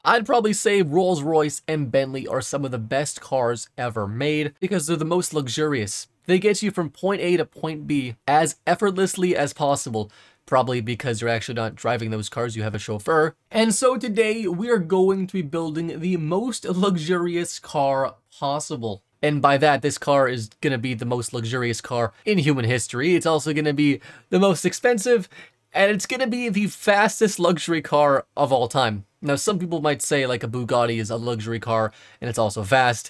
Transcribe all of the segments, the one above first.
I'd probably say Rolls Royce and Bentley are some of the best cars ever made because they're the most luxurious. They get you from point A to point B as effortlessly as possible, probably because you're actually not driving those cars, you have a chauffeur. And so today we are going to be building the most luxurious car possible. And by that, this car is going to be the most luxurious car in human history. It's also going to be the most expensive, and it's going to be the fastest luxury car of all time. Now, some people might say like a Bugatti is a luxury car and it's also fast,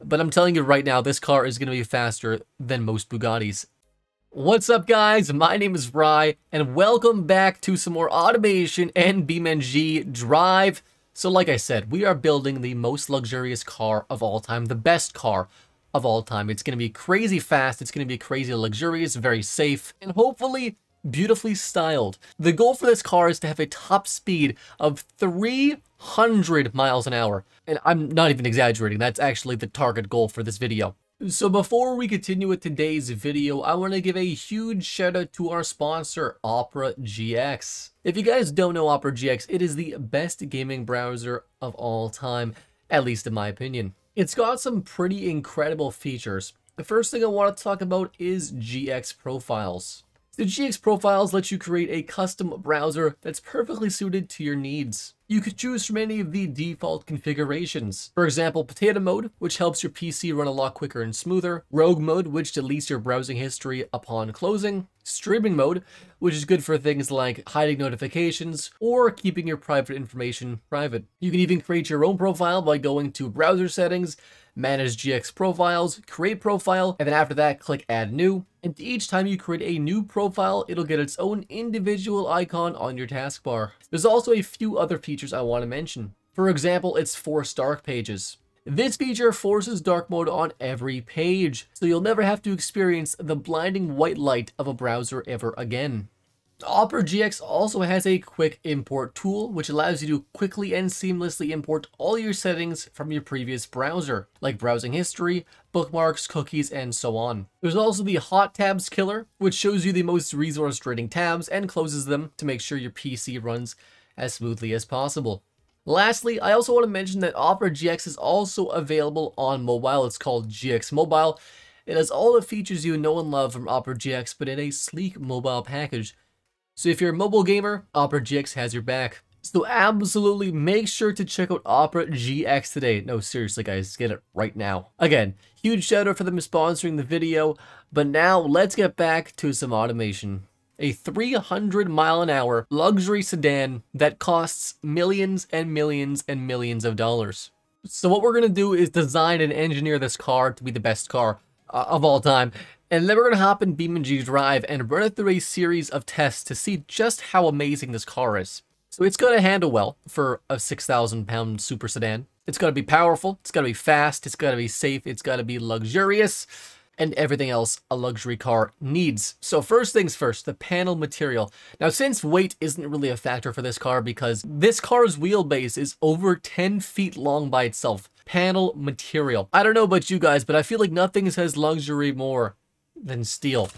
but I'm telling you right now, this car is going to be faster than most Bugattis. What's up, guys? My name is Rye, and welcome back to some more automation and BeamNG.Drive. So like I said, we are building the most luxurious car of all time, the best car of all time. It's going to be crazy fast, it's going to be crazy luxurious, very safe, and hopefully beautifully styled. The goal for this car is to have a top speed of 300 miles an hour. And I'm not even exaggerating, that's actually the target goal for this video. So before we continue with today's video, I want to give a huge shout out to our sponsor, Opera GX. If you guys don't know Opera GX, it is the best gaming browser of all time, at least in my opinion. It's got some pretty incredible features. The first thing I want to talk about is GX Profiles. The GX Profiles let you create a custom browser that's perfectly suited to your needs. You could choose from any of the default configurations. For example, Potato Mode, which helps your PC run a lot quicker and smoother. Rogue Mode, which deletes your browsing history upon closing. Streaming Mode, which is good for things like hiding notifications or keeping your private information private. You can even create your own profile by going to Browser Settings, Manage GX Profiles, Create Profile, and then after that, click Add New. And each time you create a new profile, it'll get its own individual icon on your taskbar. There's also a few other features I want to mention. For example, it's Force Dark Pages. This feature forces dark mode on every page, so you'll never have to experience the blinding white light of a browser ever again. Opera GX also has a quick import tool, which allows you to quickly and seamlessly import all your settings from your previous browser, like browsing history, bookmarks, cookies, and so on. There's also the Hot Tabs Killer, which shows you the most resource-draining tabs and closes them to make sure your PC runs as smoothly as possible. Lastly, I also want to mention that Opera GX is also available on mobile. It's called GX Mobile. It has all the features you know and love from Opera GX, but in a sleek mobile package. So if you're a mobile gamer, Opera GX has your back. So absolutely make sure to check out Opera GX today. No, seriously guys, get it right now. Again, huge shout out for them sponsoring the video, but now let's get back to some automation. A 300 mile an hour luxury sedan that costs millions and millions and millions of dollars. So what we're gonna do is design and engineer this car to be the best car of all time. And then we're going to hop in BeamNG.Drive and run it through a series of tests to see just how amazing this car is. So it's going to handle well for a 6,000 pound super sedan. It's got to be powerful, it's got to be fast, it's got to be safe, it's got to be luxurious, and everything else a luxury car needs. So first things first, the panel material. Now since weight isn't really a factor for this car because this car's wheelbase is over 10 feet long by itself. Panel material. I don't know about you guys, but I feel like nothing says luxury more than steel.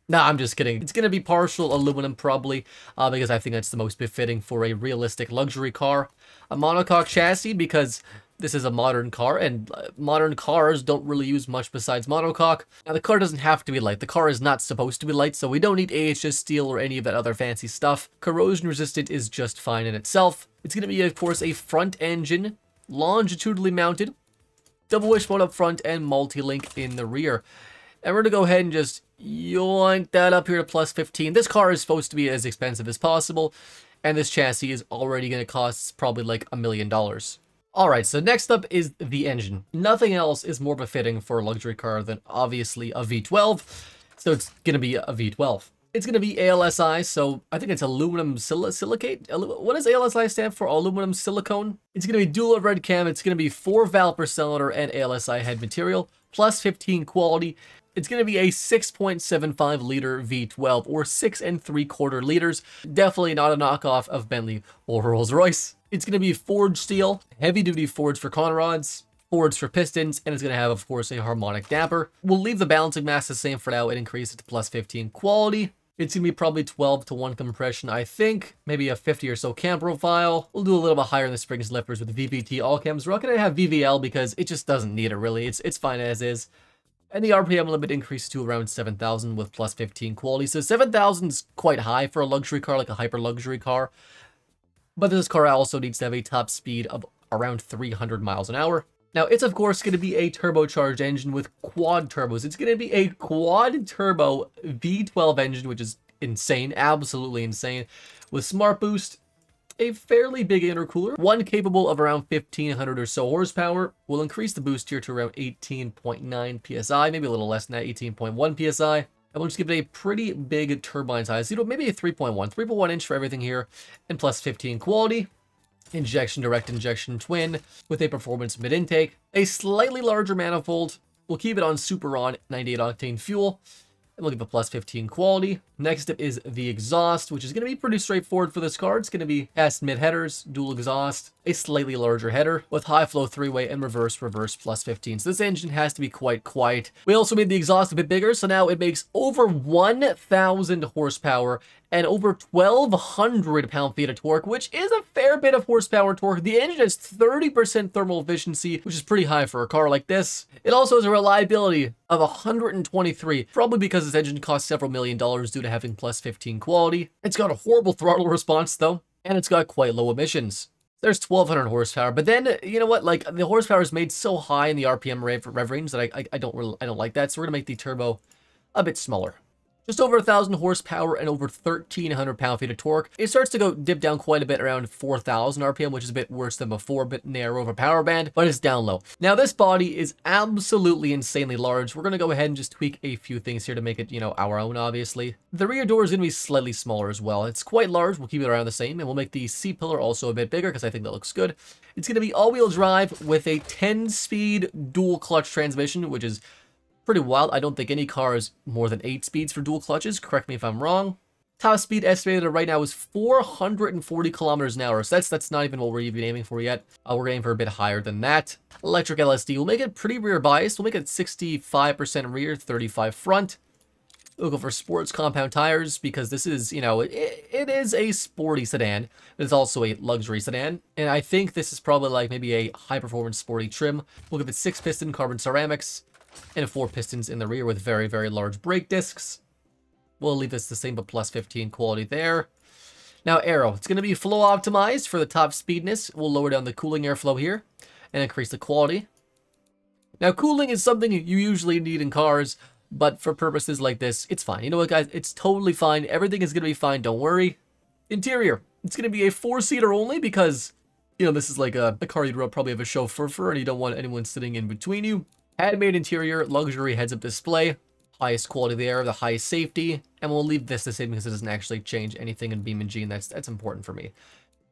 Nah, I'm just kidding. It's gonna be partial aluminum probably, because I think that's the most befitting for a realistic luxury car. A monocoque chassis because this is a modern car and modern cars don't really use much besides monocoque. Now the car doesn't have to be light. The car is not supposed to be light, so we don't need AHS steel or any of that other fancy stuff. Corrosion resistant is just fine in itself. It's gonna be, of course, a front engine, longitudinally mounted, double wishbone up front and multi-link in the rear. And we're going to go ahead and just yoink that up here to plus 15. This car is supposed to be as expensive as possible, and this chassis is already going to cost probably like $1 million. Alright, so next up is the engine. Nothing else is more befitting for a luxury car than obviously a V12, so it's going to be a V12. It's going to be ALSI, so I think it's aluminum silicate. What does ALSI stand for? Aluminum silicone? It's going to be dual red cam. It's going to be 4 valve per cylinder and ALSI head material, plus 15 quality. It's going to be a 6.75 liter V12 or 6 3/4 liters. Definitely not a knockoff of Bentley or Rolls Royce. It's going to be forged steel, heavy duty forged for con rods, forged for pistons, and it's going to have, of course, a harmonic damper. We'll leave the balancing mass the same for now and increase it to plus 15 quality. It's going to be probably 12 to 1 compression, I think. Maybe a 50 or so cam profile. We'll do a little bit higher in the springs lifters with VVT all cams. We're not going to have VVL because it just doesn't need it, really. It's fine as is. And the RPM limit increases to around 7,000 with plus 15 quality. So 7,000 is quite high for a luxury car, like a hyper luxury car. But this car also needs to have a top speed of around 300 miles an hour. Now, it's of course going to be a turbocharged engine with quad turbos. It's going to be a quad turbo V12 engine, which is insane, absolutely insane. With smart boost, a fairly big intercooler, one capable of around 1,500 or so horsepower. Will increase the boost here to around 18.9 psi, maybe a little less than that, 18.1 psi. And we'll just give it a pretty big turbine size, maybe a 3.1 inch for everything here, and plus 15 quality. Injection, direct injection twin with a performance mid-intake. A slightly larger manifold. We'll keep it on super on 98 octane fuel. And we'll give it plus 15 quality. Next up is the exhaust, which is going to be pretty straightforward for this car. It's going to be S mid headers, dual exhaust, a slightly larger header with high flow 3-way and reverse plus 15. So this engine has to be quite quiet. We also made the exhaust a bit bigger, so now it makes over 1,000 horsepower and over 1,200 pound-feet of torque, which is a fair bit of horsepower torque. The engine has 30% thermal efficiency, which is pretty high for a car like this. It also has a reliability of 123, probably because this engine costs several $1 million due to having plus 15 quality. It's got a horrible throttle response though, and it's got quite low emissions. There's 1,200 horsepower, but then, you know what, like, the horsepower is made so high in the RPM rev range that I don't like that, so we're gonna make the turbo a bit smaller. Just over 1,000 horsepower and over 1,300 pound-feet of torque. It starts to dip down quite a bit around 4,000 RPM, which is a bit worse than before, a bit narrow of a power band, but it's down low. Now, this body is absolutely insanely large. We're going to go ahead and just tweak a few things here to make it, our own, obviously. The rear door is going to be slightly smaller as well. It's quite large. We'll keep it around the same, and we'll make the C-pillar also a bit bigger because I think that looks good. It's going to be all-wheel drive with a 10-speed dual-clutch transmission, which is pretty wild. I don't think any car is more than 8 speeds for dual clutches. Correct me if I'm wrong. Top speed estimated right now is 440 kilometers an hour. So that's not even what we're even aiming for yet. We're aiming for a bit higher than that. Electric LSD. We'll make it pretty rear biased. We'll make it 65% rear, 35 front. We'll go for sports compound tires because this is, it is a sporty sedan. But it's also a luxury sedan. And I think this is probably like maybe a high performance sporty trim. We'll give it 6-piston carbon ceramics and 4 pistons in the rear with very, very large brake discs. We'll leave this the same, but plus 15 quality there. Now, aero. It's going to be flow optimized for the top speedness. We'll lower down the cooling airflow here and increase the quality. Now, cooling is something you usually need in cars, but for purposes like this, it's fine. You know what, guys? It's totally fine. Everything is going to be fine. Don't worry. Interior. It's going to be a 4-seater only because, this is like a car you'd probably have a chauffeur for, and you don't want anyone sitting in between you. Handmade interior, luxury heads-up display, highest quality there, the highest safety, and we'll leave this the same because it doesn't actually change anything in BeamNG, and that's important for me.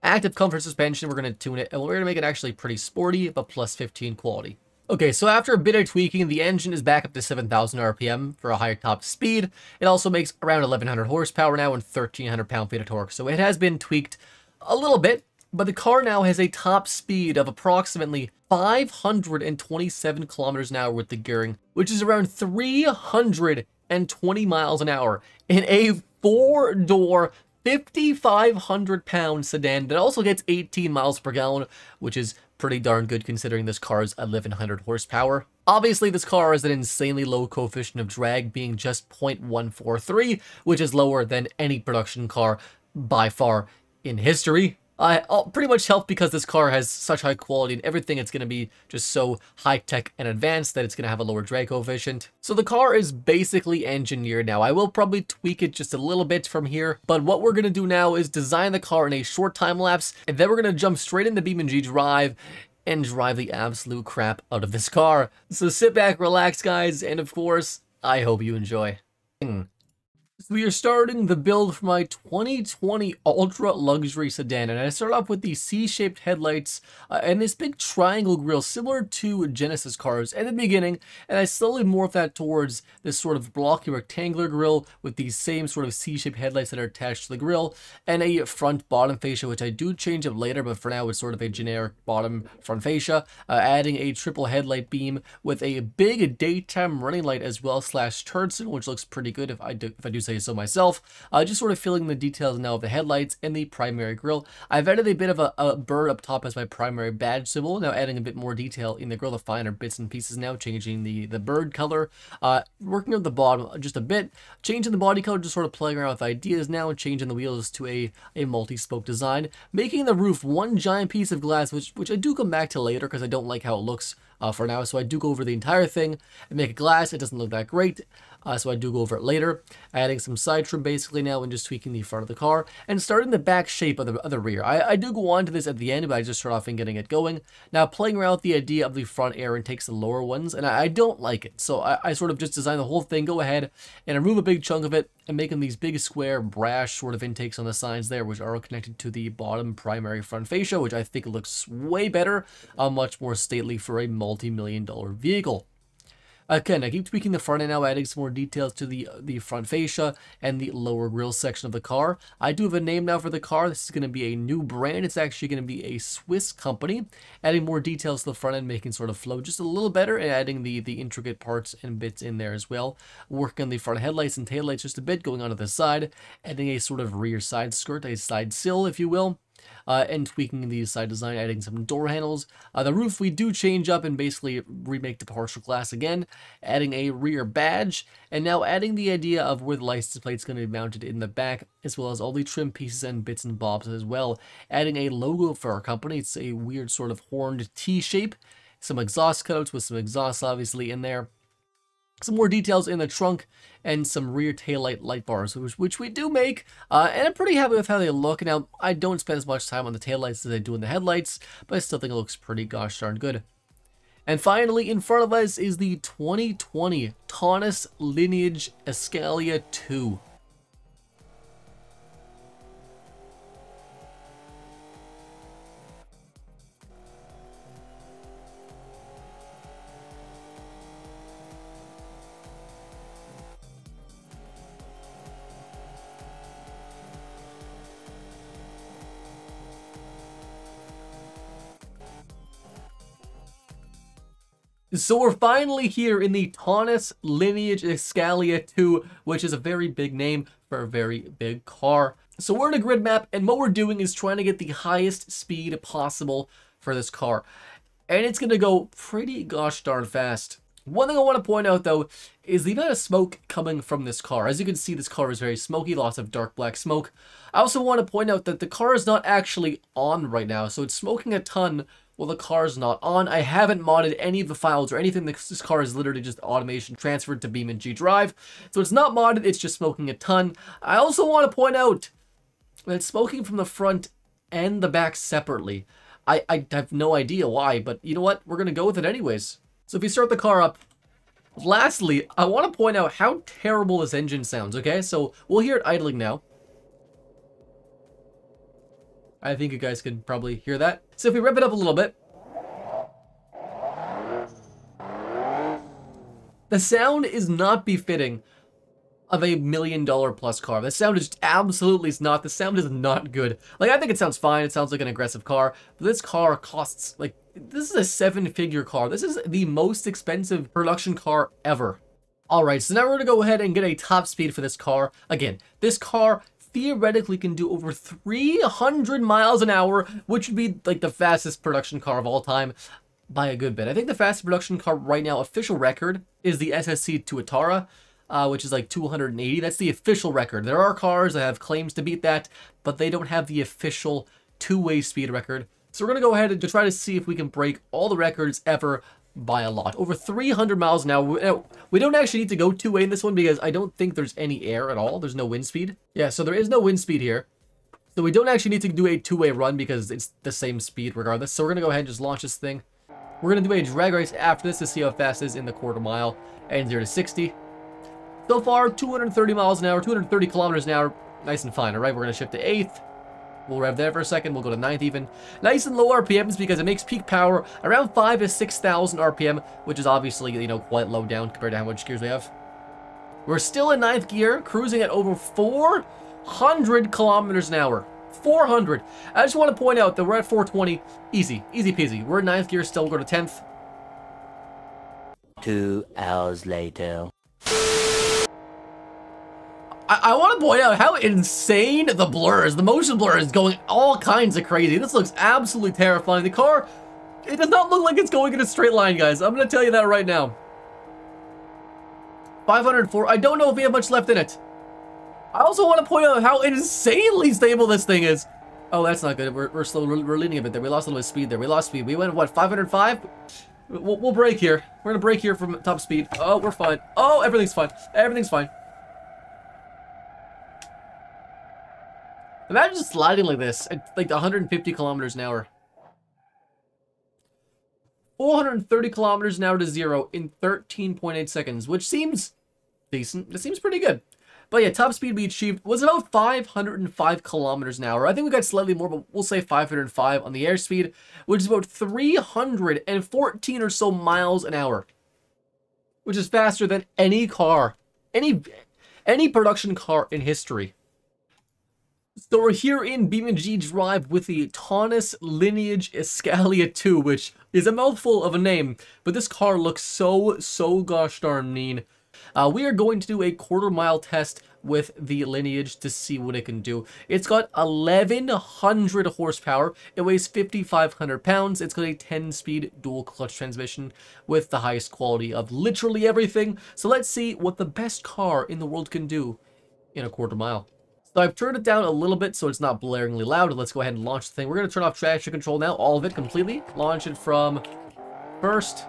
Active comfort suspension, we're going to tune it, and we're going to make it actually pretty sporty, but plus 15 quality. Okay, so after a bit of tweaking, the engine is back up to 7,000 RPM for a higher top speed. It also makes around 1,100 horsepower now and 1,300 pound-feet of torque, so it has been tweaked a little bit. But the car now has a top speed of approximately 527 kilometers an hour with the gearing, which is around 320 miles an hour in a 4-door, 5,500-pound sedan that also gets 18 miles per gallon, which is pretty darn good considering this car is 1,100 horsepower. Obviously, this car has an insanely low coefficient of drag, being just 0.143, which is lower than any production car by far in history. Pretty much helped because this car has such high quality and everything. It's going to be just so high-tech and advanced that it's going to have a lower drag coefficient. So the car is basically engineered now. I will probably tweak it just a little bit from here, but what we're going to do now is design the car in a short time lapse, and then we're going to jump straight into BeamNG.Drive and drive the absolute crap out of this car. So sit back, relax, guys, and of course, I hope you enjoy. So we are starting the build for my 2020 ultra luxury sedan, and I start off with the C-shaped headlights and this big triangle grille similar to Genesis cars at the beginning, and I slowly morph that towards this sort of blocky rectangular grille with these same sort of C-shaped headlights that are attached to the grille, and a front bottom fascia, which I do change up later, but for now it's sort of a generic bottom front fascia, adding a triple headlight beam with a big daytime running light as well / turn signal, which looks pretty good if I do say say so myself. Just sort of filling the details now of the headlights and the primary grille. I've added a bit of a bird up top as my primary badge symbol, now adding a bit more detail in the grille, the finer bits and pieces now, changing the bird color, working on the bottom just a bit, changing the body color, just sort of playing around with ideas now, and changing the wheels to a multi-spoke design, making the roof one giant piece of glass, which I do come back to later because I don't like how it looks for now, so I do go over the entire thing and make it glass. It doesn't look that great, so I do go over it later, adding some side trim basically now and just tweaking the front of the car and starting the back shape of the rear. I do go on to this at the end, but I just start off and getting it going. Now playing around with the idea of the front air intakes, the lower ones, and I don't like it, so I sort of just design the whole thing, go ahead and remove a big chunk of it and making these big square brash sort of intakes on the sides there, which are connected to the bottom primary front fascia, which I think looks way better, much more stately for a multi-million-dollar vehicle. Again, I keep tweaking the front end now, adding some more details to the front fascia and the lower grille section of the car. I do have a name now for the car. This is going to be a new brand. It's actually going to be a Swiss company. Adding more details to the front end, making sort of flow just a little better, and adding the intricate parts and bits in there as well. Working on the front headlights and taillights just a bit, going onto the side, adding a sort of rear side skirt, a side sill, if you will. And tweaking the side design, adding some door handles. The roof we do change up and basically remake the partial glass again, adding a rear badge, and now adding the idea of where the license plate is going to be mounted in the back, as well as all the trim pieces and bits and bobs as well. Adding a logo for our company. It's a weird sort of horned T shape. Some exhaust cutouts with some exhaust obviously in there. Some more details in the trunk and some rear taillight light bars, which we do make, and I'm pretty happy with how they look. Now, I don't spend as much time on the taillights as I do in the headlights, but I still think it looks pretty gosh darn good. And finally, in front of us is the 2020 Taunus Lineage Escalia 2. So we're finally here in the Taunus Lineage Escalia 2, which is a very big name for a very big car. So we're in a grid map, and what we're doing is trying to get the highest speed possible for this car. And it's going to go pretty gosh darn fast. One thing I want to point out, though, is the amount of smoke coming from this car. As you can see, this car is very smoky, lots of dark black smoke. I also want to point out that the car is not actually on right now, so it's smoking a ton while the car's not on. I haven't modded any of the files or anything. This car is literally just automation transferred to BeamNG.Drive. So it's not modded, it's just smoking a ton. I also want to point out that it's smoking from the front and the back separately. I have no idea why, but you know what? We're going to go with it anyways. So if you start the car up, lastly, I want to point out how terrible this engine sounds, okay? So we'll hear it idling now. I think you guys can probably hear that. So if we rev it up a little bit, the sound is not befitting of a $1 million plus car. The sound is absolutely not. The sound is not good. Like, I think it sounds fine. It sounds like an aggressive car. But this car costs, like, this is a 7-figure car. This is the most expensive production car ever. Alright, so now we're going to go ahead and get a top speed for this car. Again, this car theoretically can do over 300 miles an hour, which would be like the fastest production car of all time by a good bit. I think the fastest production car right now, official record, is the SSC Tuatara, which is like 280. That's the official record. There are cars that have claims to beat that, but they don't have the official two-way speed record. So we're going to go ahead and try to see if we can break all the records ever by a lot. Over 300 miles an hour. We don't actually need to go two-way in this one because I don't think there's any air at all. There's no wind speed. Yeah, so there is no wind speed here. So we don't actually need to do a two-way run because it's the same speed regardless. So we're going to go ahead and just launch this thing. We're going to do a drag race after this to see how fast it is in the quarter mile and 0 to 60. So far, 230 miles an hour, 230 kilometers an hour. Nice and fine, all right? We're going to shift to 8th. We'll rev there for a second. We'll go to 9th even. Nice and low RPMs because it makes peak power around 5,000 to 6,000 RPM, which is obviously, you know, quite low down compared to how much gears we have. We're still in 9th gear, cruising at over 400 kilometers an hour. 400. I just want to point out that we're at 420. Easy. Easy peasy. We're in 9th gear still. We'll go to 10th. 2 hours later. I want to point out how insane the blur is. The motion blur is going all kinds of crazy. This looks absolutely terrifying. The car, it does not look like it's going in a straight line, guys. I'm going to tell you that right now. 504. I don't know if we have much left in it. I also want to point out how insanely stable this thing is. Oh, that's not good. We're slow. We're leaning a bit there. We lost a little bit of speed there. We lost speed. We went, what, 505? We'll break here. We're going to break here from top speed. Oh, we're fine. Oh, everything's fine. Everything's fine. Imagine just sliding like this at like 150 kilometers an hour. 430 kilometers an hour to 0 in 13.8 seconds, which seems decent. It seems pretty good. But yeah, top speed we achieved was about 505 kilometers an hour. I think we got slightly more, but we'll say 505 on the airspeed, which is about 314 or so miles an hour, which is faster than any car, any production car in history. So we're here in BeamNG.Drive with the Taunus Lineage Escalia 2, which is a mouthful of a name, but this car looks so gosh darn mean. We are going to do a quarter-mile test with the Lineage to see what it can do. It's got 1,100 horsepower. It weighs 5,500 pounds. It's got a 10-speed dual-clutch transmission with the highest quality of literally everything. So let's see what the best car in the world can do in a quarter mile. So I've turned it down a little bit so it's not blaringly loud. Let's go ahead and launch the thing. We're going to turn off traction control now, all of it completely. Launch it from first.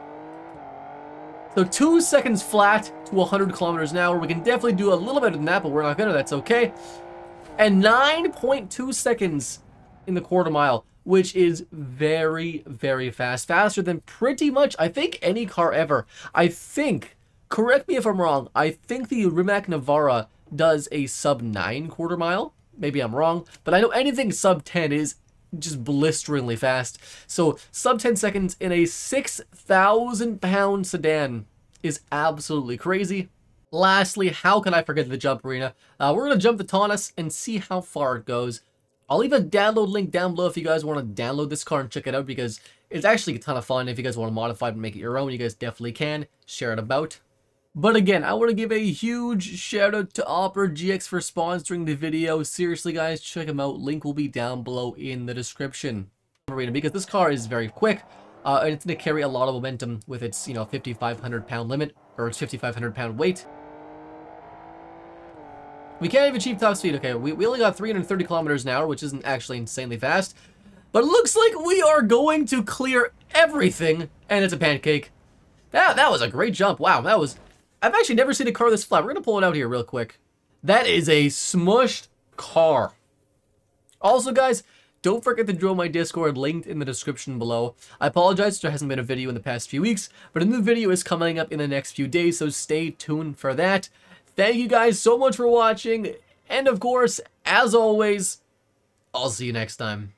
So 2 seconds flat to 100 kilometers an hour. We can definitely do a little better than that, but we're not going to. That's okay. And 9.2 seconds in the quarter mile, which is very, very fast. Faster than pretty much, I think, any car ever. I think, correct me if I'm wrong, I think the Rimac Navara does a sub 9 quarter mile. Maybe I'm wrong, but I know anything sub 10 is just blisteringly fast. So sub 10 seconds in a 6,000 pound sedan is absolutely crazy. Lastly, how can I forget the jump arena? We're going to jump the Taunus and see how far it goes. I'll leave a download link down below if you guys want to download this car and check it out, because it's actually a ton of fun. If you guys want to modify it and make it your own, you guys definitely can. Share it about. But again, I want to give a huge shout out to Opera GX for sponsoring the video. Seriously guys, check them out. Link will be down below in the description. Because this car is very quick, and it's going to carry a lot of momentum with its, 5,500 pound limit, or its 5,500 pound weight. We can't even achieve top speed. Okay, we only got 330 kilometers an hour, which isn't actually insanely fast. But it looks like we are going to clear everything, and it's a pancake. That was a great jump. Wow, that was... I've actually never seen a car this flat. We're going to pull it out here real quick. That is a smushed car. Also, guys, don't forget to join my Discord linked in the description below. I apologize there hasn't been a video in the past few weeks, but a new video is coming up in the next few days, so stay tuned for that. Thank you guys so much for watching, and of course, as always, I'll see you next time.